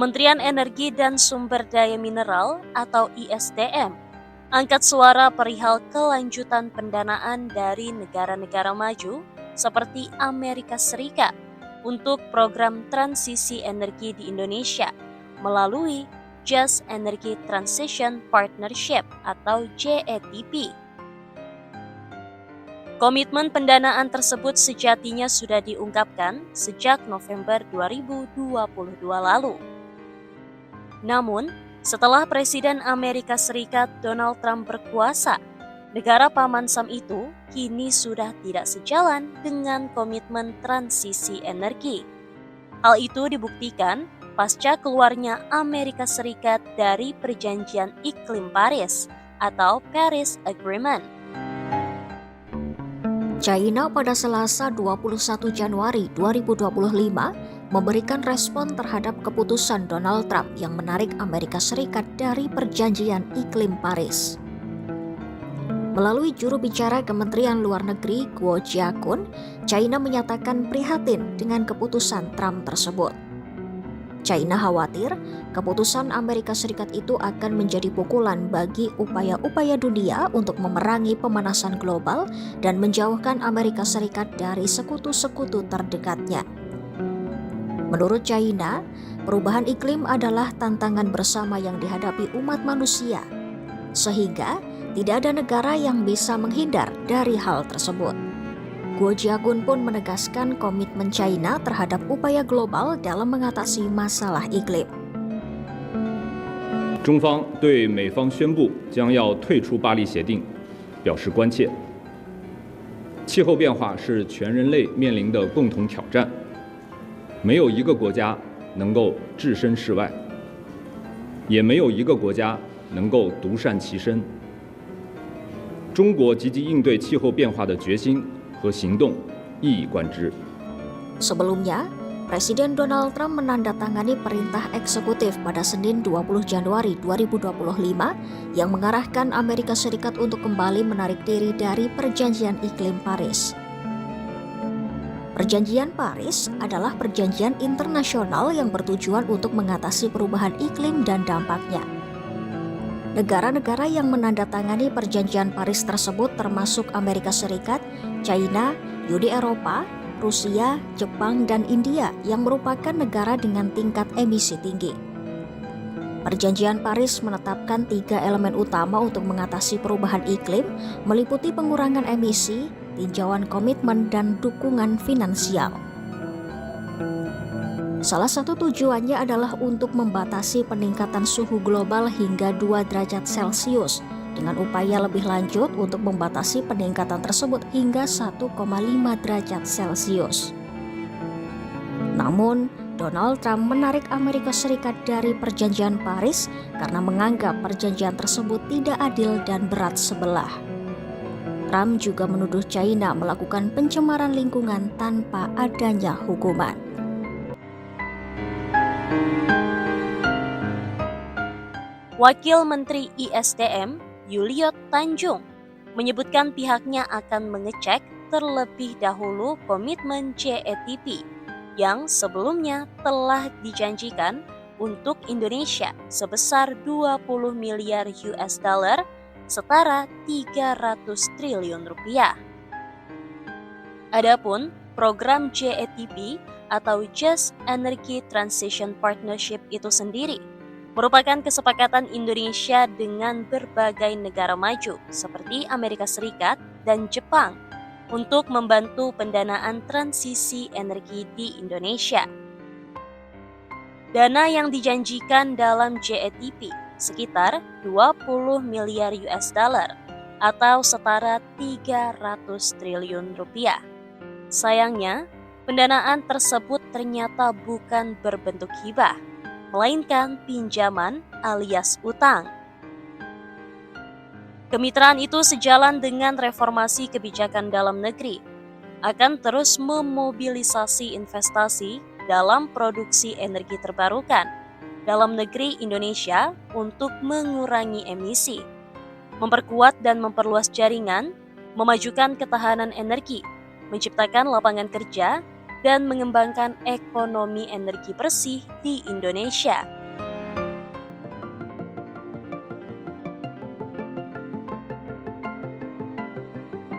Kementerian Energi dan Sumber Daya Mineral atau ISDM angkat suara perihal kelanjutan pendanaan dari negara-negara maju seperti Amerika Serikat untuk program transisi energi di Indonesia melalui Just Energy Transition Partnership atau JETP. Komitmen pendanaan tersebut sejatinya sudah diungkapkan sejak November 2022 lalu. Namun, setelah Presiden Amerika Serikat Donald Trump berkuasa, negara paman Sam itu kini sudah tidak sejalan dengan komitmen transisi energi. Hal itu dibuktikan pasca keluarnya Amerika Serikat dari Perjanjian Iklim Paris atau Paris Agreement. China pada Selasa 21 Januari 2025 memberikan respon terhadap keputusan Donald Trump yang menarik Amerika Serikat dari Perjanjian Iklim Paris. Melalui juru bicara Kementerian Luar Negeri Guo Jiakun, China menyatakan prihatin dengan keputusan Trump tersebut. China khawatir keputusan Amerika Serikat itu akan menjadi pukulan bagi upaya-upaya dunia untuk memerangi pemanasan global dan menjauhkan Amerika Serikat dari sekutu-sekutu terdekatnya. Menurut China, perubahan iklim adalah tantangan bersama yang dihadapi umat manusia, sehingga tidak ada negara yang bisa menghindar dari hal tersebut. Guo Jiakun pun menegaskan komitmen China terhadap upaya global dalam mengatasi masalah iklim. 中方对美方宣布将要退出巴黎协定表示关切。气候变化是全人类面临的共同挑战，没有一个国家能够置身事外，也没有一个国家能够独善其身。中国积极应对气候变化的决心和行动一以贯之。 Sebelumnya, Presiden Donald Trump menandatangani perintah eksekutif pada Senin 20 Januari 2025 yang mengarahkan Amerika Serikat untuk kembali menarik diri dari Perjanjian Iklim Paris. Perjanjian Paris adalah perjanjian internasional yang bertujuan untuk mengatasi perubahan iklim dan dampaknya. Negara-negara yang menandatangani Perjanjian Paris tersebut termasuk Amerika Serikat, China, Uni Eropa, Rusia, Jepang, dan India yang merupakan negara dengan tingkat emisi tinggi. Perjanjian Paris menetapkan 3 elemen utama untuk mengatasi perubahan iklim, meliputi pengurangan emisi, tinjauan komitmen, dan dukungan finansial. Salah satu tujuannya adalah untuk membatasi peningkatan suhu global hingga 2 derajat Celcius, dengan upaya lebih lanjut untuk membatasi peningkatan tersebut hingga 1,5 derajat Celcius. Namun, Donald Trump menarik Amerika Serikat dari Perjanjian Paris karena menganggap perjanjian tersebut tidak adil dan berat sebelah. Trump juga menuduh China melakukan pencemaran lingkungan tanpa adanya hukuman. Wakil Menteri ISDM Yuliot Tanjung menyebutkan pihaknya akan mengecek terlebih dahulu komitmen JETP yang sebelumnya telah dijanjikan untuk Indonesia sebesar 20 miliar US dollar setara 300 triliun rupiah. Adapun program JETP atau Just Energy Transition Partnership itu sendiri merupakan kesepakatan Indonesia dengan berbagai negara maju seperti Amerika Serikat dan Jepang untuk membantu pendanaan transisi energi di Indonesia. Dana yang dijanjikan dalam JETP sekitar 20 miliar US dollar atau setara 300 triliun rupiah. Sayangnya, pendanaan tersebut ternyata bukan berbentuk hibah, melainkan pinjaman alias utang. Kemitraan itu sejalan dengan reformasi kebijakan dalam negeri, akan terus memobilisasi investasi dalam produksi energi terbarukan dalam negeri Indonesia untuk mengurangi emisi, memperkuat dan memperluas jaringan, memajukan ketahanan energi, menciptakan lapangan kerja, dan mengembangkan ekonomi energi bersih di Indonesia.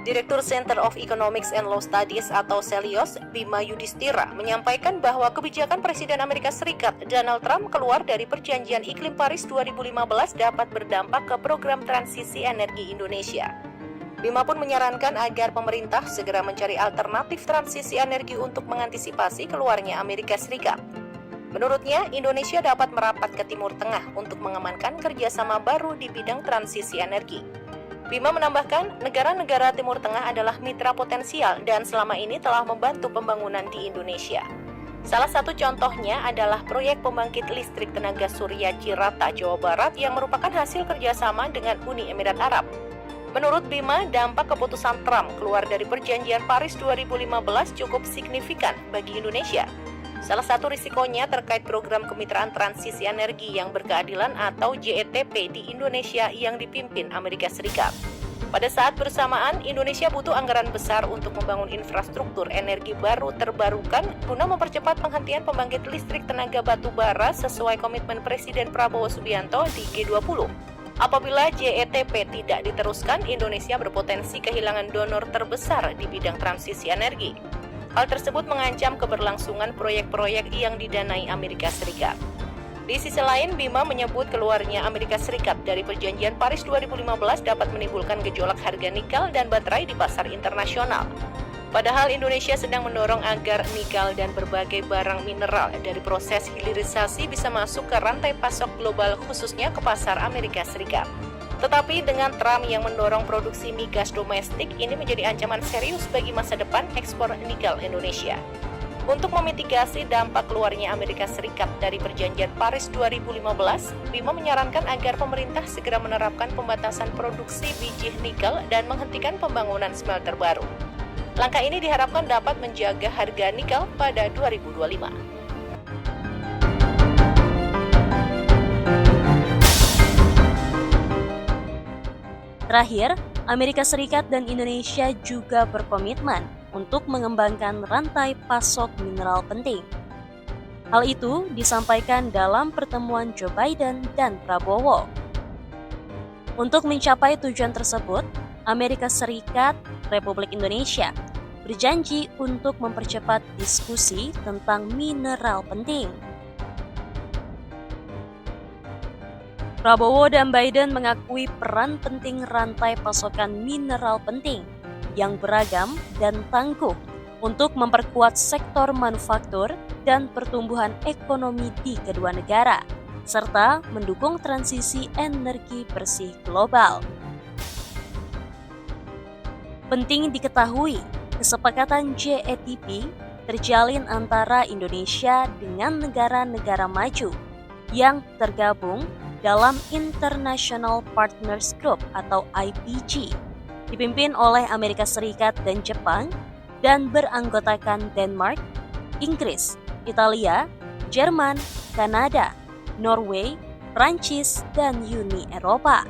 Direktur Center of Economics and Law Studies atau CELIOS, Bima Yudhistira, menyampaikan bahwa kebijakan Presiden Amerika Serikat Donald Trump keluar dari Perjanjian Iklim Paris 2015 dapat berdampak ke program transisi energi Indonesia. Bima pun menyarankan agar pemerintah segera mencari alternatif transisi energi untuk mengantisipasi keluarnya Amerika Serikat. Menurutnya, Indonesia dapat merapat ke Timur Tengah untuk mengamankan kerjasama baru di bidang transisi energi. Bima menambahkan, negara-negara Timur Tengah adalah mitra potensial dan selama ini telah membantu pembangunan di Indonesia. Salah satu contohnya adalah proyek pembangkit listrik tenaga surya Cirata, Jawa Barat yang merupakan hasil kerjasama dengan Uni Emirat Arab. Menurut Bima, dampak keputusan Trump keluar dari Perjanjian Paris 2015 cukup signifikan bagi Indonesia. Salah satu risikonya terkait program kemitraan transisi energi yang berkeadilan atau JETP di Indonesia yang dipimpin Amerika Serikat. Pada saat bersamaan, Indonesia butuh anggaran besar untuk membangun infrastruktur energi baru terbarukan guna mempercepat penghentian pembangkit listrik tenaga batu bara sesuai komitmen Presiden Prabowo Subianto di G20. Apabila JETP tidak diteruskan, Indonesia berpotensi kehilangan donor terbesar di bidang transisi energi. Hal tersebut mengancam keberlangsungan proyek-proyek yang didanai Amerika Serikat. Di sisi lain, Bima menyebut keluarnya Amerika Serikat dari Perjanjian Paris 2015 dapat menimbulkan gejolak harga nikel dan baterai di pasar internasional. Padahal Indonesia sedang mendorong agar nikel dan berbagai barang mineral dari proses hilirisasi bisa masuk ke rantai pasok global khususnya ke pasar Amerika Serikat. Tetapi dengan Trump yang mendorong produksi migas domestik, ini menjadi ancaman serius bagi masa depan ekspor nikel Indonesia. Untuk memitigasi dampak keluarnya Amerika Serikat dari Perjanjian Paris 2015, Bima menyarankan agar pemerintah segera menerapkan pembatasan produksi biji nikel dan menghentikan pembangunan smelter baru. Langkah ini diharapkan dapat menjaga harga nikel pada 2025. Terakhir, Amerika Serikat dan Indonesia juga berkomitmen untuk mengembangkan rantai pasok mineral penting. Hal itu disampaikan dalam pertemuan Joe Biden dan Prabowo. Untuk mencapai tujuan tersebut, Amerika Serikat, Republik Indonesia berjanji untuk mempercepat diskusi tentang mineral penting. Prabowo dan Biden mengakui peran penting rantai pasokan mineral penting yang beragam dan tangguh untuk memperkuat sektor manufaktur dan pertumbuhan ekonomi di kedua negara, serta mendukung transisi energi bersih global. Penting diketahui, kesepakatan JETP terjalin antara Indonesia dengan negara-negara maju yang tergabung dalam International Partners Group atau IPG, dipimpin oleh Amerika Serikat dan Jepang, dan beranggotakan Denmark, Inggris, Italia, Jerman, Kanada, Norway, Prancis, dan Uni Eropa.